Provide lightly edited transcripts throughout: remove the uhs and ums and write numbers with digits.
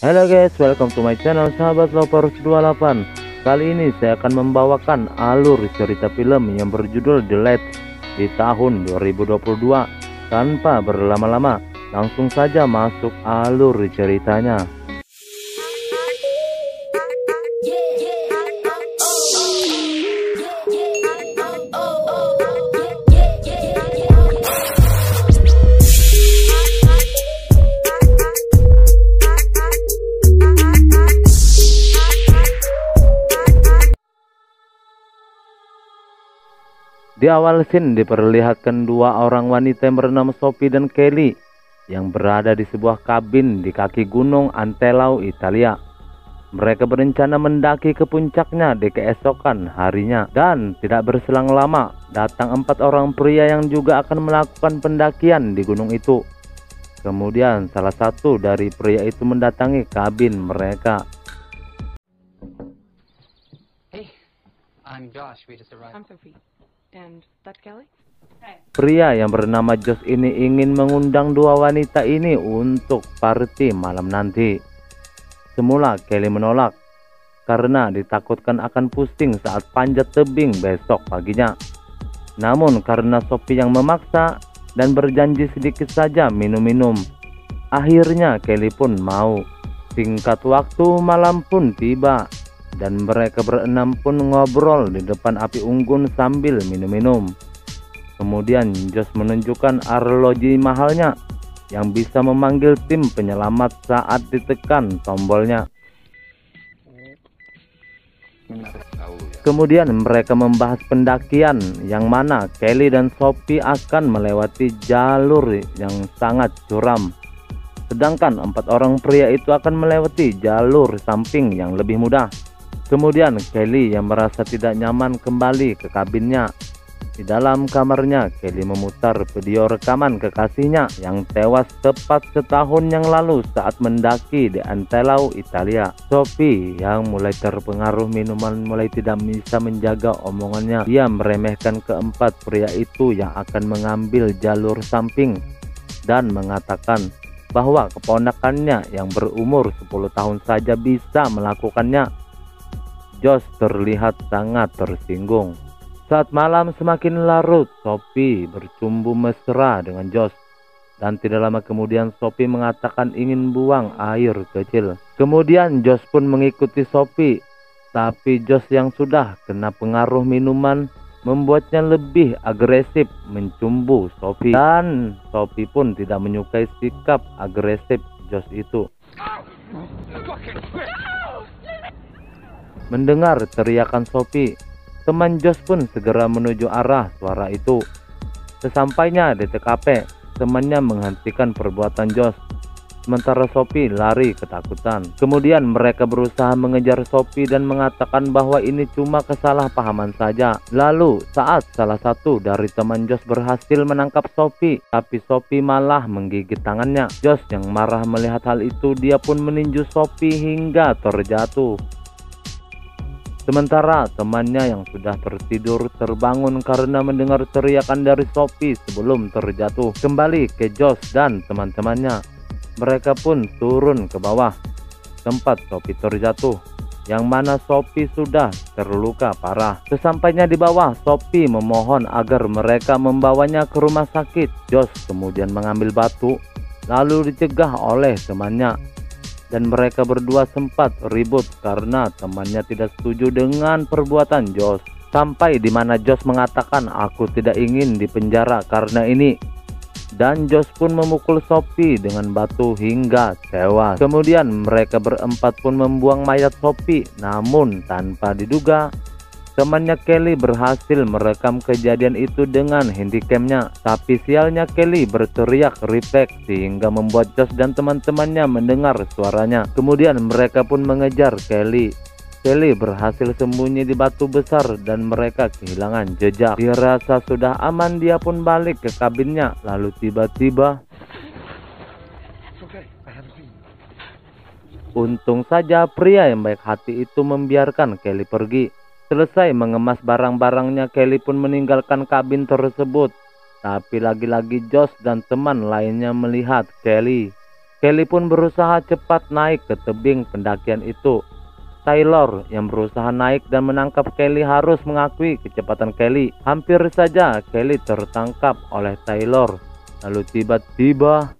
Halo guys, welcome to my channel sahabat lovers 28. Kali ini saya akan membawakan alur cerita film yang berjudul The Ledge di tahun 2022. Tanpa berlama-lama, langsung saja masuk alur ceritanya. Di awal scene diperlihatkan dua orang wanita yang bernama Sophie dan Kelly yang berada di sebuah kabin di kaki gunung Antelau, Italia. Mereka berencana mendaki ke puncaknya di keesokan harinya, dan tidak berselang lama datang 4 orang pria yang juga akan melakukan pendakian di gunung itu. Kemudian salah satu dari pria itu mendatangi kabin mereka. Hey, I'm Josh. We just arrived. I'm Sophie. And that Kelly? Pria yang bernama Josh ini ingin mengundang dua wanita ini untuk party malam nanti. Semula Kelly menolak karena ditakutkan akan pusing saat panjat tebing besok paginya. Namun karena Sophie yang memaksa dan berjanji sedikit saja minum-minum, akhirnya Kelly pun mau. Singkat waktu, malam pun tiba dan mereka berenam pun ngobrol di depan api unggun sambil minum-minum. Kemudian Josh menunjukkan arloji mahalnya yang bisa memanggil tim penyelamat saat ditekan tombolnya. Kemudian mereka membahas pendakian yang mana Kelly dan Sophie akan melewati jalur yang sangat curam, sedangkan 4 orang pria itu akan melewati jalur samping yang lebih mudah. Kemudian Kelly yang merasa tidak nyaman kembali ke kabinnya. Di dalam kamarnya, Kelly memutar video rekaman kekasihnya yang tewas tepat setahun yang lalu saat mendaki di Antelau, Italia. Sophie yang mulai terpengaruh minuman mulai tidak bisa menjaga omongannya. Dia meremehkan keempat pria itu yang akan mengambil jalur samping dan mengatakan bahwa keponakannya yang berumur 10 tahun saja bisa melakukannya. Josh terlihat sangat tersinggung. Saat malam semakin larut, Sophie bercumbu mesra dengan Josh. Dan tidak lama kemudian Sophie mengatakan ingin buang air kecil. Kemudian Josh pun mengikuti Sophie. Tapi Josh yang sudah kena pengaruh minuman membuatnya lebih agresif mencumbu Sophie. Dan Sophie pun tidak menyukai sikap agresif Josh itu. Mendengar teriakan Sophie, teman Josh pun segera menuju arah suara itu. Sesampainya di TKP, temannya menghentikan perbuatan Josh, sementara Sophie lari ketakutan. Kemudian mereka berusaha mengejar Sophie dan mengatakan bahwa ini cuma kesalahpahaman saja. Lalu saat salah satu dari teman Josh berhasil menangkap Sophie, tapi Sophie malah menggigit tangannya. Josh yang marah melihat hal itu, dia pun meninju Sophie hingga terjatuh. Sementara temannya yang sudah tertidur terbangun karena mendengar teriakan dari Sophie sebelum terjatuh. Kembali ke Josh dan teman-temannya. Mereka pun turun ke bawah tempat Sophie terjatuh, yang mana Sophie sudah terluka parah. Sesampainya di bawah, Sophie memohon agar mereka membawanya ke rumah sakit. Josh kemudian mengambil batu lalu dicegah oleh temannya. Dan mereka berdua sempat ribut karena temannya tidak setuju dengan perbuatan Josh. Sampai di mana Josh mengatakan, "Aku tidak ingin dipenjara karena ini." Dan Josh pun memukul Sophie dengan batu hingga tewas. Kemudian mereka berempat pun membuang mayat Sophie. Namun tanpa diduga, temannya Kelly berhasil merekam kejadian itu dengan handycamnya. Tapi sialnya Kelly berteriak refleks sehingga membuat Josh dan teman-temannya mendengar suaranya. Kemudian mereka pun mengejar Kelly. Kelly berhasil sembunyi di batu besar dan mereka kehilangan jejak. Dirasa sudah aman, dia pun balik ke kabinnya. Lalu tiba-tiba, untung saja pria yang baik hati itu membiarkan Kelly pergi. Selesai mengemas barang-barangnya, Kelly pun meninggalkan kabin tersebut. Tapi lagi-lagi Josh dan teman lainnya melihat Kelly. Kelly pun berusaha cepat naik ke tebing pendakian itu. Taylor yang berusaha naik dan menangkap Kelly harus mengakui kecepatan Kelly. Hampir saja Kelly tertangkap oleh Taylor. Lalu tiba-tiba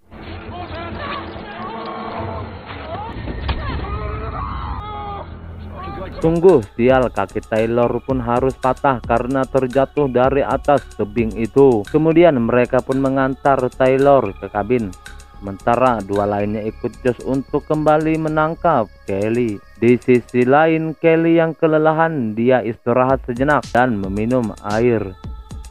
sungguh sial, kaki Taylor pun harus patah karena terjatuh dari atas tebing itu. Kemudian mereka pun mengantar Taylor ke kabin. Sementara dua lainnya ikut Josh untuk kembali menangkap Kelly. Di sisi lain, Kelly yang kelelahan, dia istirahat sejenak dan meminum air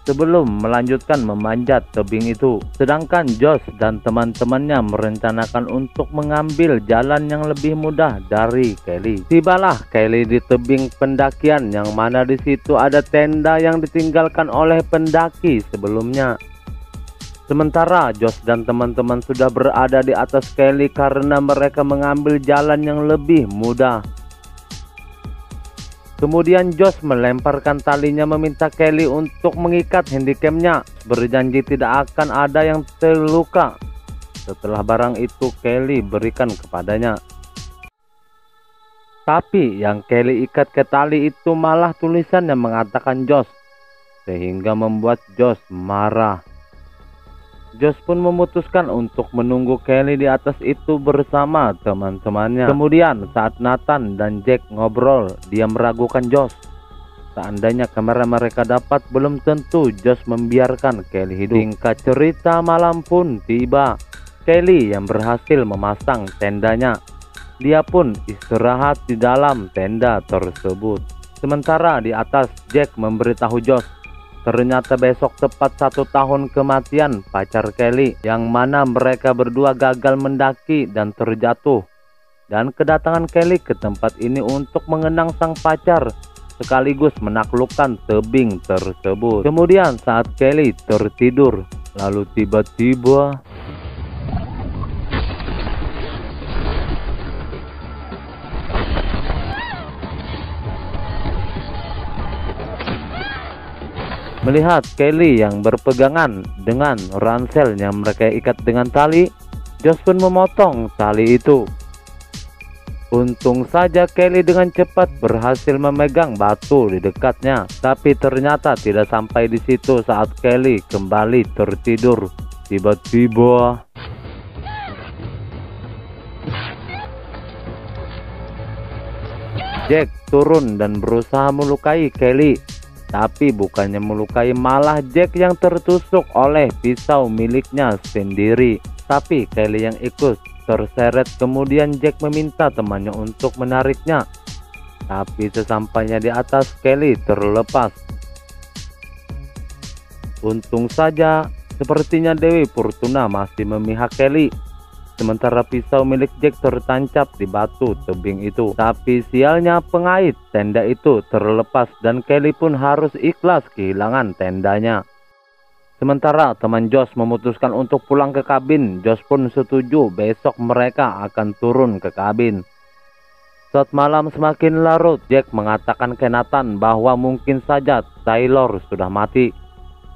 sebelum melanjutkan memanjat tebing itu. Sedangkan Josh dan teman-temannya merencanakan untuk mengambil jalan yang lebih mudah dari Kelly. Tibalah Kelly di tebing pendakian yang mana di situ ada tenda yang ditinggalkan oleh pendaki sebelumnya. Sementara Josh dan teman-teman sudah berada di atas Kelly karena mereka mengambil jalan yang lebih mudah. Kemudian Josh melemparkan talinya meminta Kelly untuk mengikat handycamnya, berjanji tidak akan ada yang terluka. Setelah barang itu Kelly berikan kepadanya. Tapi yang Kelly ikat ke tali itu malah tulisan yang mengatakan Josh, sehingga membuat Josh marah. Josh pun memutuskan untuk menunggu Kelly di atas itu bersama teman-temannya. Kemudian saat Nathan dan Jack ngobrol, dia meragukan Josh. Seandainya kamera mereka dapat, belum tentu Josh membiarkan Kelly hidup. Singkat cerita, malam pun tiba. Kelly yang berhasil memasang tendanya. Dia pun istirahat di dalam tenda tersebut. Sementara di atas, Jack memberitahu Josh, ternyata besok tepat 1 tahun kematian pacar Kelly, yang mana mereka berdua gagal mendaki dan terjatuh. Dan kedatangan Kelly ke tempat ini untuk mengenang sang pacar, sekaligus menaklukkan tebing tersebut. Kemudian saat Kelly tertidur, lalu tiba-tiba melihat Kelly yang berpegangan dengan ransel yang mereka ikat dengan tali, Josh pun memotong tali itu. Untung saja Kelly dengan cepat berhasil memegang batu di dekatnya, tapi ternyata tidak sampai di situ saat Kelly kembali tertidur. Tiba-tiba Jack turun dan berusaha melukai Kelly. Tapi bukannya melukai, malah Jack yang tertusuk oleh pisau miliknya sendiri. Tapi Kelly yang ikut terseret. Kemudian Jack meminta temannya untuk menariknya. Tapi sesampainya di atas, Kelly terlepas. Untung saja sepertinya Dewi Fortuna masih memihak Kelly. Sementara pisau milik Jack tertancap di batu tebing itu. Tapi sialnya pengait tenda itu terlepas dan Kelly pun harus ikhlas kehilangan tendanya. Sementara teman Josh memutuskan untuk pulang ke kabin. Josh pun setuju besok mereka akan turun ke kabin. Saat malam semakin larut, Jack mengatakan ke Nathan bahwa mungkin saja Taylor sudah mati.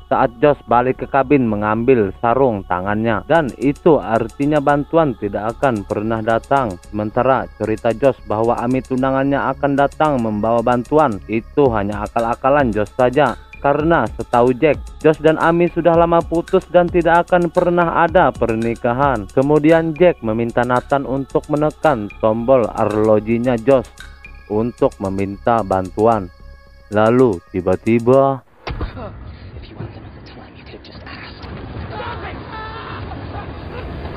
Saat Josh balik ke kabin mengambil sarung tangannya, dan itu artinya bantuan tidak akan pernah datang. Sementara cerita Josh bahwa Ami tunangannya akan datang membawa bantuan, itu hanya akal-akalan Josh saja. Karena setahu Jack, Josh dan Ami sudah lama putus dan tidak akan pernah ada pernikahan. Kemudian Jack meminta Nathan untuk menekan tombol arlojinya Josh untuk meminta bantuan. Lalu tiba-tiba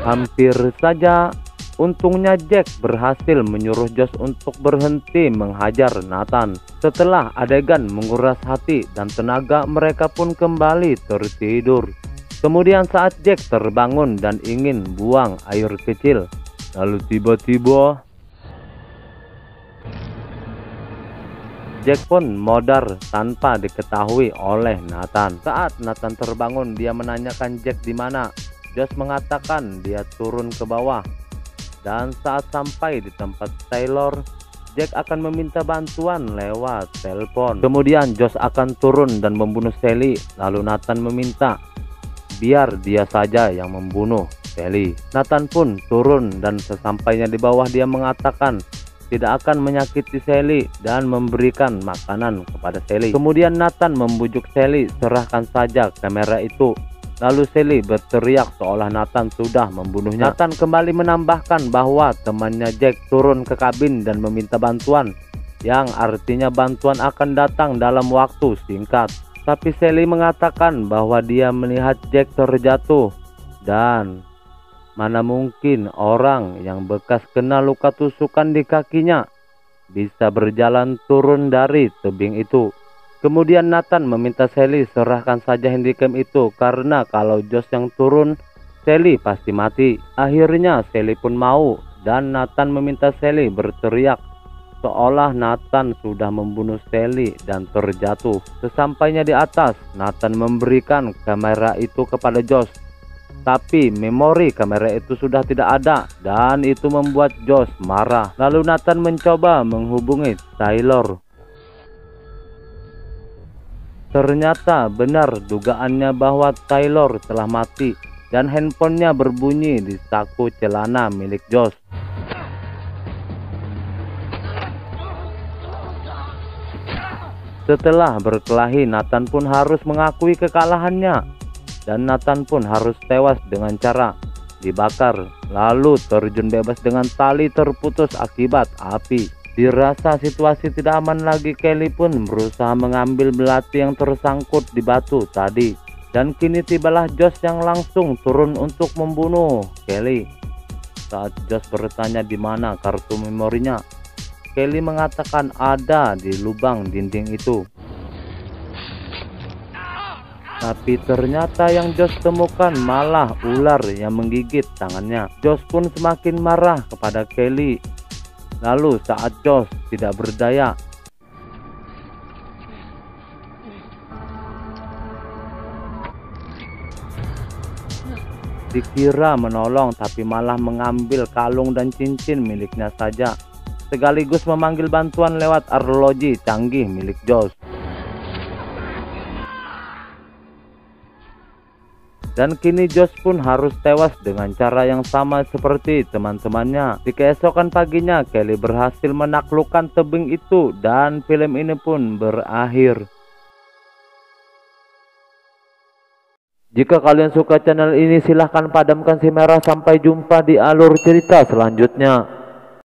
hampir saja, untungnya Jack berhasil menyuruh Josh untuk berhenti menghajar Nathan. Setelah adegan menguras hati dan tenaga, mereka pun kembali tertidur. Kemudian saat Jack terbangun dan ingin buang air kecil, lalu tiba-tiba Jack pun modar tanpa diketahui oleh Nathan. Saat Nathan terbangun, dia menanyakan Jack di mana. Josh mengatakan dia turun ke bawah. Dan saat sampai di tempat Taylor, Jack akan meminta bantuan lewat telepon. Kemudian Josh akan turun dan membunuh Sally. Lalu Nathan meminta biar dia saja yang membunuh. Sally. Nathan pun turun dan sesampainya di bawah dia mengatakan tidak akan menyakiti Sally dan memberikan makanan kepada Sally. Kemudian Nathan membujuk Sally, serahkan saja kamera itu. Lalu Sally berteriak seolah Nathan sudah membunuhnya. Nathan kembali menambahkan bahwa temannya Jack turun ke kabin dan meminta bantuan, yang artinya bantuan akan datang dalam waktu singkat. Tapi Sally mengatakan bahwa dia melihat Jack terjatuh dan mana mungkin orang yang bekas kena luka tusukan di kakinya bisa berjalan turun dari tebing itu. Kemudian Nathan meminta Sally serahkan saja handycam itu karena kalau Josh yang turun, Sally pasti mati. Akhirnya Sally pun mau dan Nathan meminta Sally berteriak seolah Nathan sudah membunuh Sally dan terjatuh. Sesampainya di atas, Nathan memberikan kamera itu kepada Josh. Tapi memori kamera itu sudah tidak ada dan itu membuat Josh marah. Lalu Nathan mencoba menghubungi Taylor. Ternyata benar dugaannya bahwa Taylor telah mati dan handphonenya berbunyi di saku celana milik Josh. Setelah berkelahi, Nathan pun harus mengakui kekalahannya. Dan Nathan pun harus tewas dengan cara dibakar, lalu terjun bebas dengan tali terputus akibat api. Dirasa situasi tidak aman lagi, Kelly pun berusaha mengambil belati yang tersangkut di batu tadi. Dan kini tibalah Josh yang langsung turun untuk membunuh Kelly. Saat Josh bertanya di mana kartu memorinya, Kelly mengatakan ada di lubang dinding itu. Tapi ternyata yang Josh temukan malah ular yang menggigit tangannya. Josh pun semakin marah kepada Kelly. Lalu saat Josh tidak berdaya, dikira menolong tapi malah mengambil kalung dan cincin miliknya saja, sekaligus memanggil bantuan lewat arloji canggih milik Josh. Dan kini Josh pun harus tewas dengan cara yang sama seperti teman-temannya. Di keesokan paginya, Kelly berhasil menaklukkan tebing itu dan film ini pun berakhir. Jika kalian suka channel ini, silahkan padamkan si merah. Sampai jumpa di alur cerita selanjutnya.